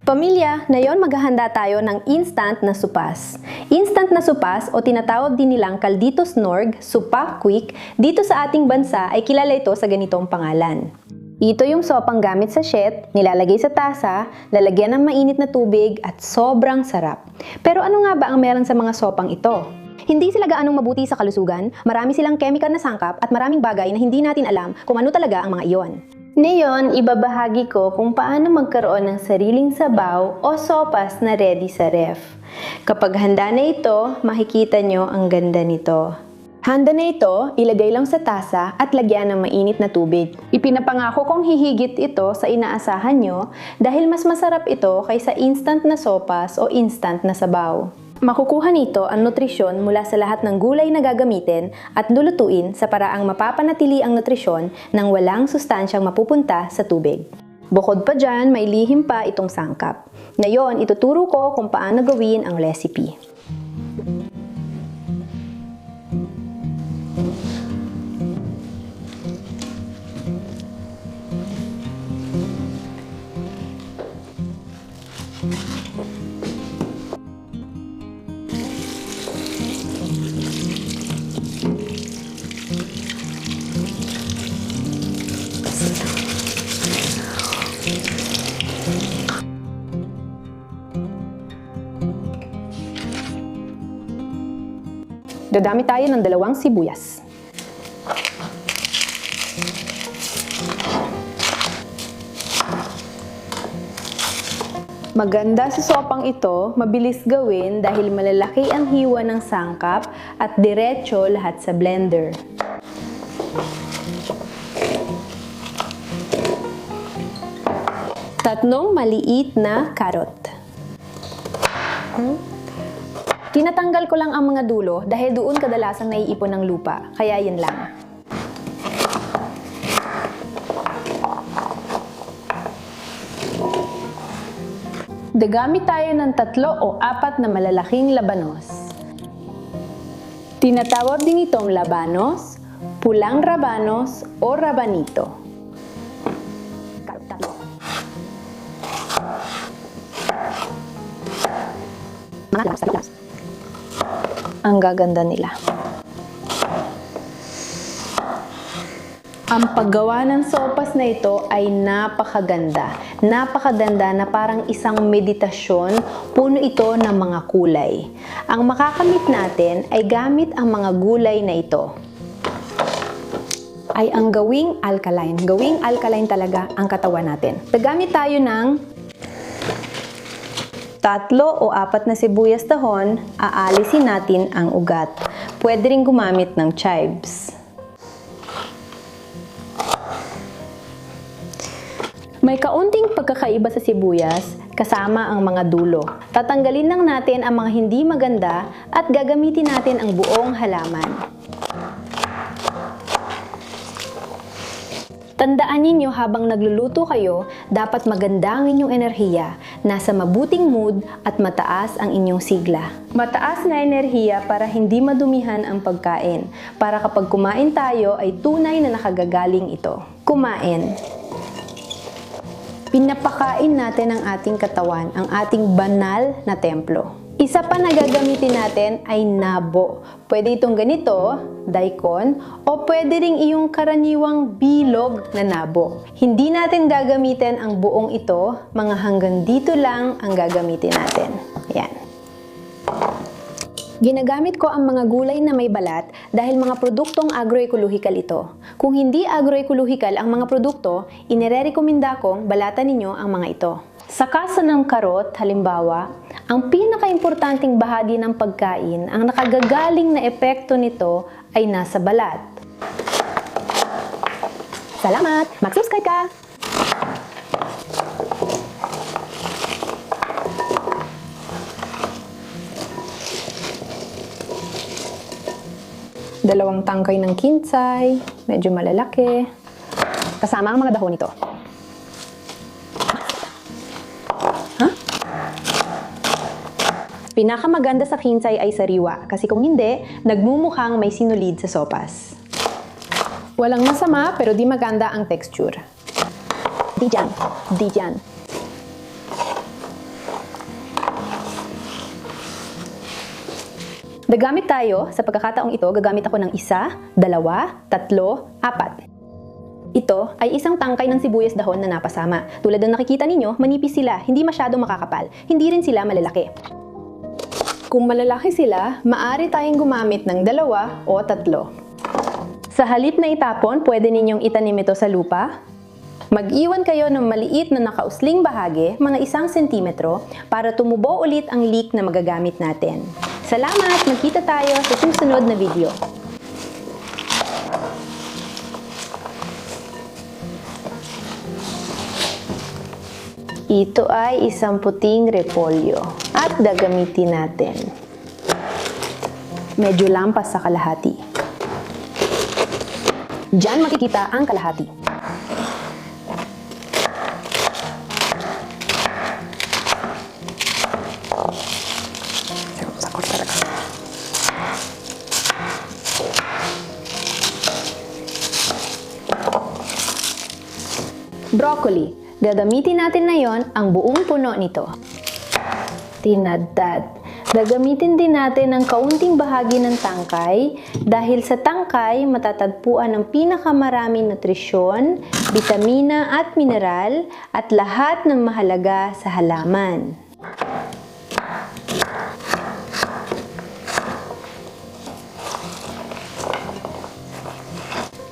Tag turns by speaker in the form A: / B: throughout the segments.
A: Pamilya, ngayon maghahanda tayo ng instant na supas. Instant na supas o tinatawag din nilang Calditos Norg, Supa Quick, dito sa ating bansa ay kilala ito sa ganitong pangalan. Ito yung sopang gamit sa sachet, nilalagay sa tasa, lalagyan ng mainit na tubig at sobrang sarap. Pero ano nga ba ang meron sa mga sopang ito? Hindi sila gaanong mabuti sa kalusugan, marami silang chemical na sangkap at maraming bagay na hindi natin alam kung ano talaga ang mga iyon. Ngayon, ibabahagi ko kung paano magkaroon ng sariling sabaw o sopas na ready sa ref. Kapag handa na ito, makikita nyo ang ganda nito. Handa na ito, ilagay lang sa tasa at lagyan ng mainit na tubig. Ipinapangako kong hihigit ito sa inaasahan nyo dahil mas masarap ito kaysa instant na sopas o instant na sabaw. Makukuha nito ang nutrisyon mula sa lahat ng gulay na gagamitin at lulutuin sa paraang mapapanatili ang nutrisyon nang walang sustansyang mapupunta sa tubig. Bukod pa dyan, may lihim pa itong sangkap. Ngayon, ituturo ko kung paano gawin ang recipe. Dadami tayo ng 2 sibuyas. Maganda sa sopang ito, mabilis gawin dahil malalaki ang hiwa ng sangkap at diretso lahat sa blender. Tatlong maliit na karot. Tinatanggal ko lang ang mga dulo dahil doon kadalasang naiipon ng lupa, kaya yan lang. Gagamit tayo ng 3 o 4 na malalaking labanos. Tinatawag din itong labanos, pulang rabanos o rabanito. Ang gaganda nila. Ang paggawa ng sopas na ito ay napakaganda. Napakaganda na parang isang meditasyon, puno ito ng mga kulay. Ang makakamit natin ay gamit ang mga gulay na ito. Ay ang gawing alkaline. Gawing alkaline talaga ang katawan natin. Gagamit tayo ng 3 o 4 na sibuyas dahon, aalisin natin ang ugat. Pwede rin gumamit ng chives. May kaunting pagkakaiba sa sibuyas, kasama ang mga dulo. Tatanggalin lang natin ang mga hindi maganda at gagamitin natin ang buong halaman. Tandaan ninyo habang nagluluto kayo, dapat maganda ang inyong enerhiya, nasa mabuting mood at mataas ang inyong sigla. Mataas na enerhiya para hindi madumihan ang pagkain, para kapag kumain tayo ay tunay na nakagagaling ito. Kumain. Pinapakain natin ang ating katawan, ang ating banal na templo. Isa pa na gagamitin natin ay nabo. Pwede itong ganito, daikon, o pwede ring iyong karaniwang bilog na nabo. Hindi natin gagamitin ang buong ito, mga hanggang dito lang ang gagamitin natin. Yan. Ginagamit ko ang mga gulay na may balat dahil mga produktong agroekolohikal ito. Kung hindi agroekolohikal ang mga produkto, inirerekomenda kong balatan ninyo ang mga ito. Sa kaso ng karot, halimbawa, ang pinakaimportanteng bahagi ng pagkain, ang nakagagaling na epekto nito ay nasa balat. Salamat! Mag-subscribe ka! Dalawang tangkay ng kinsay, medyo malalaki. Kasama ang mga dahon nito. Pinakamaganda sa kinsay ay sariwa kasi kung hindi, nagmumukhang may sinulid sa sopas. Walang masama pero di maganda ang texture. Di dyan. Gagamit tayo, sa pagkakataong ito, gagamit ako ng 1, 2, 3, 4. Ito ay isang tangkay ng sibuyas dahon na napasama. Tulad ng nakikita ninyo, manipis sila, hindi masyadong makakapal. Hindi rin sila malalaki. Kung malalaki sila, maaari tayong gumamit ng 2 o 3. Sa halip na itapon, pwede ninyong itanim ito sa lupa. Mag-iwan kayo ng maliit na nakausling bahagi, mga 1 sentimetro, para tumubo ulit ang leek na magagamit natin. Salamat! Magkita tayo sa susunod na video. Ito ay isang puting repolyo at gagamitin natin. Medyo lampas sa kalahati. Diyan makikita ang kalahati. Broccoli. Gagamitin natin ngayon ang buong puno nito. Tinadtad. Gagamitin din natin ang kaunting bahagi ng tangkay dahil sa tangkay matatagpuan ang pinakamaraming nutrisyon, bitamina at mineral at lahat ng mahalaga sa halaman.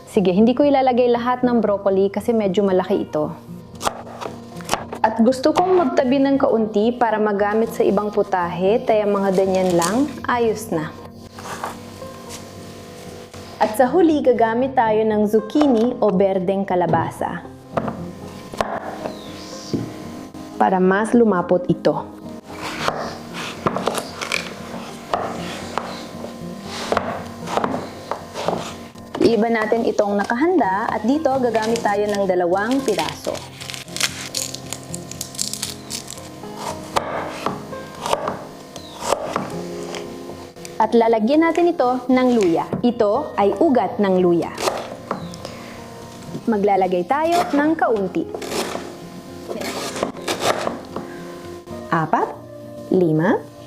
A: Sige, hindi ko ilalagay lahat ng broccoli kasi medyo malaki ito. At gusto kong magtabi ng kaunti para magamit sa ibang putahe, kaya mga ganyan lang, ayos na. At sa huli, gagamit tayo ng zucchini o berdeng kalabasa. Para mas lumapot ito. Iba natin itong nakahanda at dito gagamit tayo ng 2 piraso. At lalagyan natin ito ng luya. Ito ay ugat ng luya. Maglalagay tayo ng kaunti. 4, 5.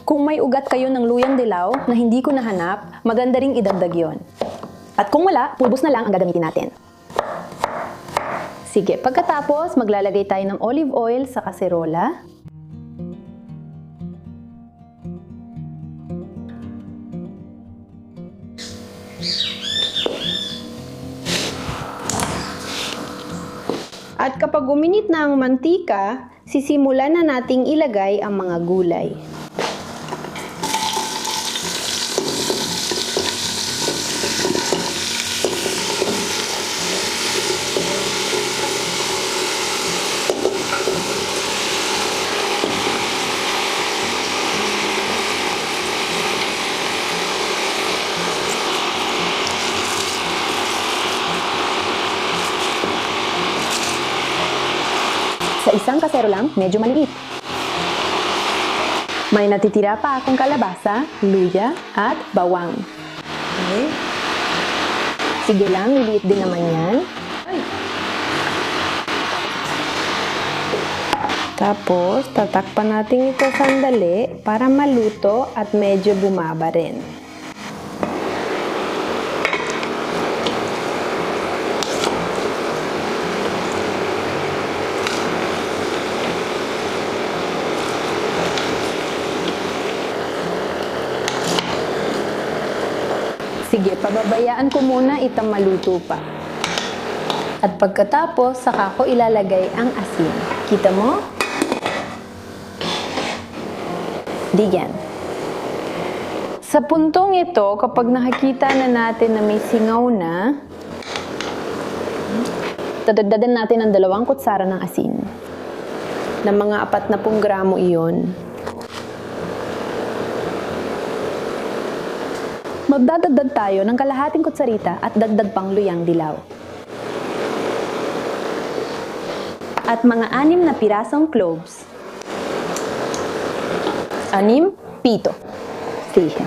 A: Kung may ugat kayo ng luyang dilaw na hindi ko nahanap, maganda ring idagdag yon. At kung wala, pulbos na lang ang gagamitin natin. Sige, pagkatapos maglalagay tayo ng olive oil sa kaserola. At kapag uminit na ang mantika, sisimulan na nating ilagay ang mga gulay. Sa isang kasero lang, medyo maliit. May natitira pa akong kalabasa, luya, at bawang. Okay. Sige lang, liliit din naman yan. Tapos, tatakpan natin ito sandali para maluto at medyo bumaba rin. Sige, pababayaan ko muna itong maluto pa. At pagkatapos, saka ko ilalagay ang asin. Kita mo? Diyan. Sa puntong ito, kapag nakikita na natin na may singaw na, dadagdagan natin ang 2 kutsara ng asin. Na mga 40 gramo iyon. Magdadagdag tayo ng kalahating kutsarita at dagdag pang luyang dilaw. At mga 6 na pirasong cloves. 6, 7. Sige.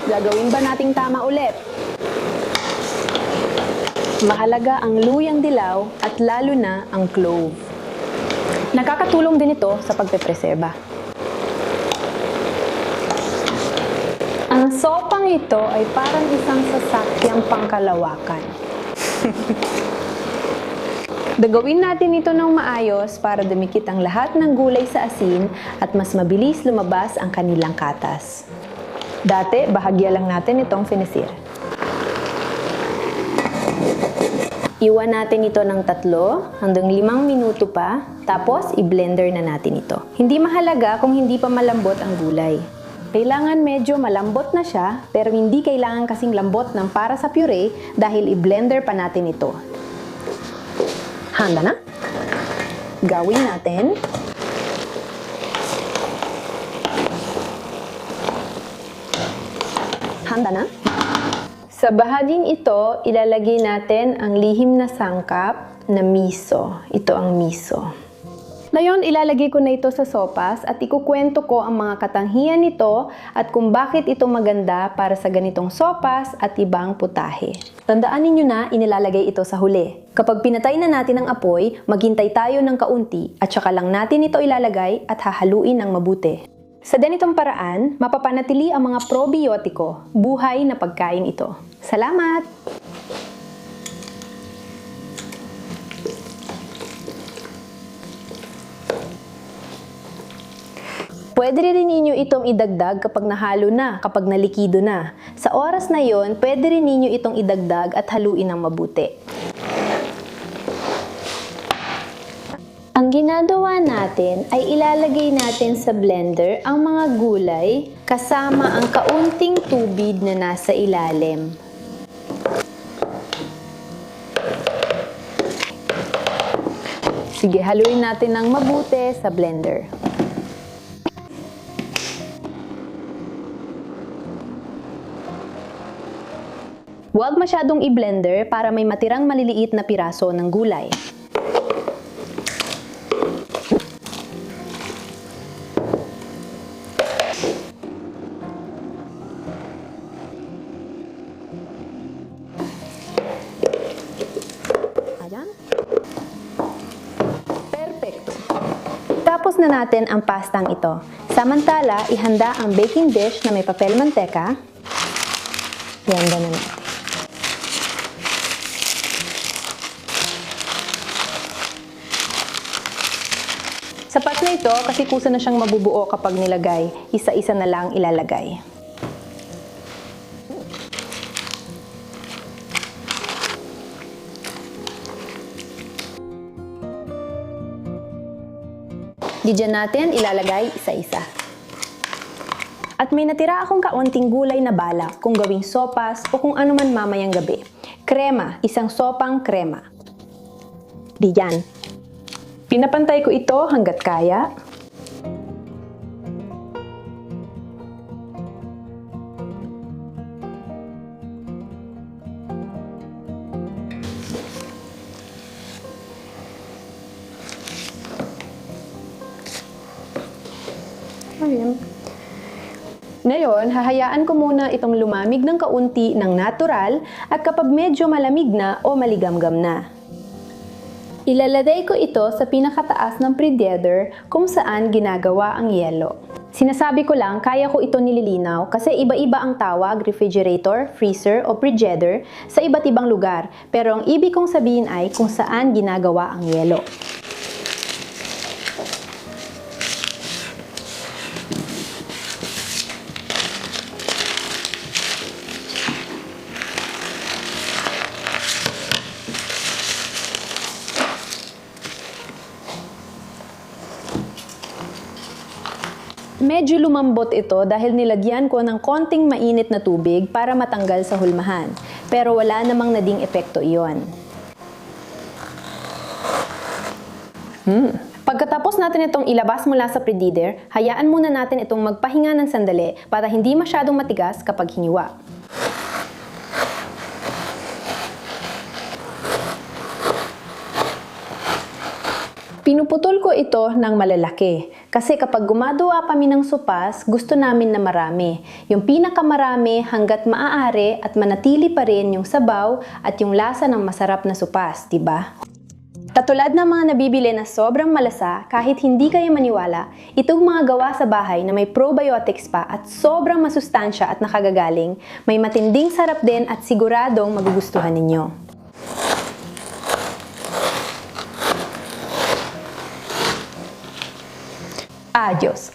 A: Gagawin ba nating tama ulit? Mahalaga ang luyang dilaw at lalo na ang clove. Nakakatulong din ito sa pagpepreserba. Ang sopang ito ay parang isang sasakyang pangkalawakan. Gagawin natin ito ng maayos para dumikit ang lahat ng gulay sa asin at mas mabilis lumabas ang kanilang katas. Dati, bahagya lang natin itong finisir. Iwan natin ito ng 3 hanggang 5 minuto pa, tapos i-blender na natin ito. Hindi mahalaga kung hindi pa malambot ang gulay. Kailangan medyo malambot na siya, pero hindi kailangan kasing lambot ng para sa puree dahil i-blender pa natin ito. Handa na? Gawin natin. Handa na? Sa bahaging ito, ilalagay natin ang lihim na sangkap na miso. Ito ang miso. Ngayon, ilalagay ko na ito sa sopas at ikukwento ko ang mga katangian nito at kung bakit ito maganda para sa ganitong sopas at ibang putahe. Tandaan ninyo na inilalagay ito sa huli. Kapag pinatay na natin ang apoy, maghintay tayo ng kaunti at saka lang natin ito ilalagay at hahaluin ng mabuti. Sa ganitong paraan, mapapanatili ang mga probiotiko, buhay na pagkain ito. Salamat! Pwede rin ninyo itong idagdag kapag nahalo na, kapag nalikido na. Sa oras na yon, pwede rin ninyo itong idagdag at haluin ng mabuti. Ang ginagawa natin ay ilalagay natin sa blender ang mga gulay kasama ang kaunting tubig na nasa ilalim. Sige, haluin natin ng mabuti sa blender. Huwag masyadong i-blender para may matirang maliliit na piraso ng gulay. Ayan. Perfecto. Tapos na natin ang pastang ito. Samantala, ihanda ang baking dish na may papel manteka. Ihanda na natin. Sapat na ito kasi kusa na siyang mabubuo kapag nilagay. Isa-isa na lang ilalagay. Di dyan natin ilalagay isa-isa. At may natira akong kaunting gulay na balak kung gawing sopas o kung ano man mamayang gabi. Krema, isang sopang krema. Di yan. Pinapantay ko ito hanggat kaya. Ayan. Ngayon, hahayaan ko muna itong lumamig ng kaunti ng natural at kapag medyo malamig na o maligamgam na. Ilalagay ko ito sa pinakataas ng preheater kung saan ginagawa ang yelo. Sinasabi ko lang, kaya ko ito nililinaw kasi iba-iba ang tawag, refrigerator, freezer o preheater sa iba't ibang lugar. Pero ang ibig kong sabihin ay kung saan ginagawa ang yelo. Medyo lumambot ito dahil nilagyan ko ng konting mainit na tubig para matanggal sa hulmahan. Pero wala namang nading epekto iyon. Pagkatapos natin itong ilabas mula sa preheater, hayaan muna natin itong magpahinga ng sandali para hindi masyadong matigas kapag hiniwa. Pinuputol ko ito ng malalaki Kasi kapag gumagawa kami ng sopas, gusto namin na marami. Yung pinakamarami hanggat maaari at manatili pa rin yung sabaw at yung lasa ng masarap na sopas, diba? Katulad ng mga nabibili na sobrang malasa, kahit hindi kayo maniwala, itong mga gawa sa bahay na may probiotics pa at sobrang masustansya at nakagagaling, may matinding sarap din at siguradong magugustuhan ninyo. Adios!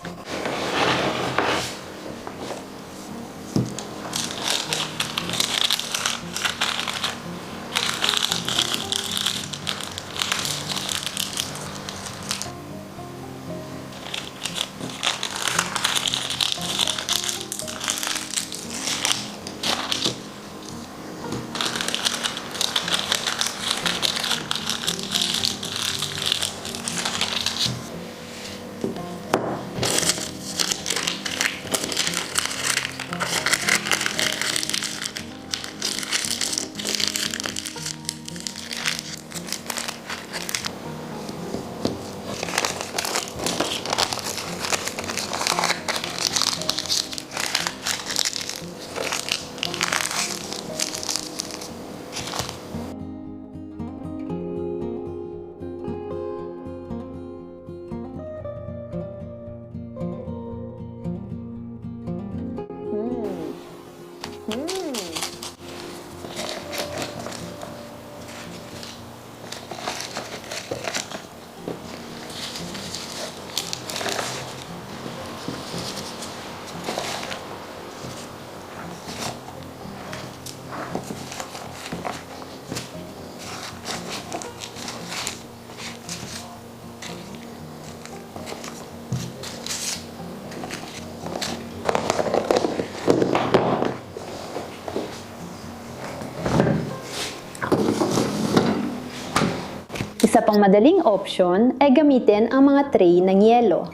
A: Isa pang madaling option ay gamitin ang mga tray ng yelo.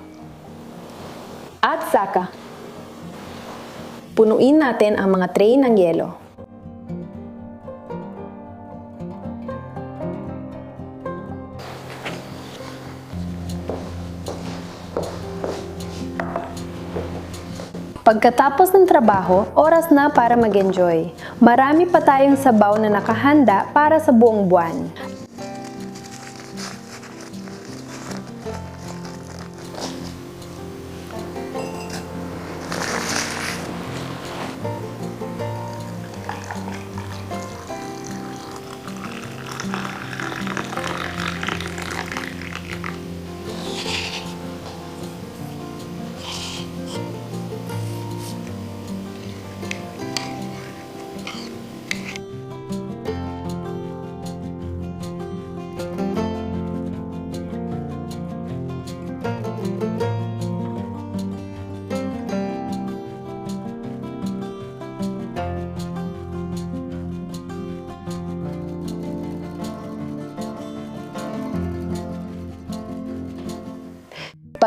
A: At saka, punuin natin ang mga tray ng yelo. Pagkatapos ng trabaho, oras na para mag-enjoy. Marami pa tayong sabaw na nakahanda para sa buong buwan.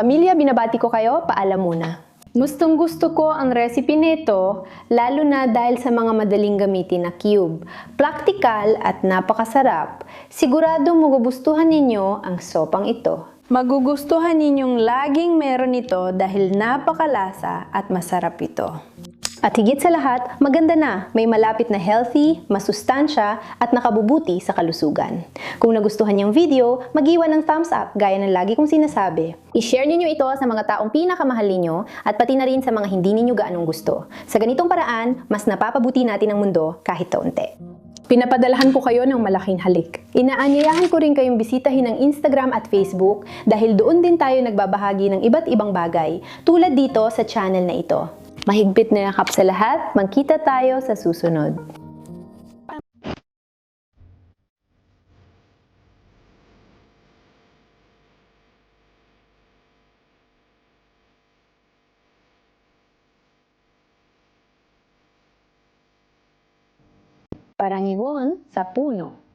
A: Pamilya, binabati ko kayo, paalam muna. Gustong gusto ko ang recipe nito, lalo na dahil sa mga madaling gamitin na cube. Praktikal at napakasarap. Siguradong magugustuhan ninyo ang sopang ito. Magugustuhan ninyong laging meron ito dahil napakalasa at masarap ito. At higit sa lahat, maganda na, may malapit na healthy, masustansya at nakabubuti sa kalusugan. Kung nagustuhan niyang video, mag-iwan ng thumbs up gaya ng lagi kong sinasabi. I-share niyo ito sa mga taong pinakamahal ninyo at pati na rin sa mga hindi ninyo gaanong gusto. Sa ganitong paraan, mas napapabuti natin ang mundo kahit kaunti. Pinapadalahan ko kayo ng malaking halik. Inaanyayahan ko rin kayong bisitahin ang Instagram at Facebook dahil doon din tayo nagbabahagi ng iba't ibang bagay tulad dito sa channel na ito. Mahigpit na yakap sa lahat, magkita tayo sa susunod. Parangigon sa puno.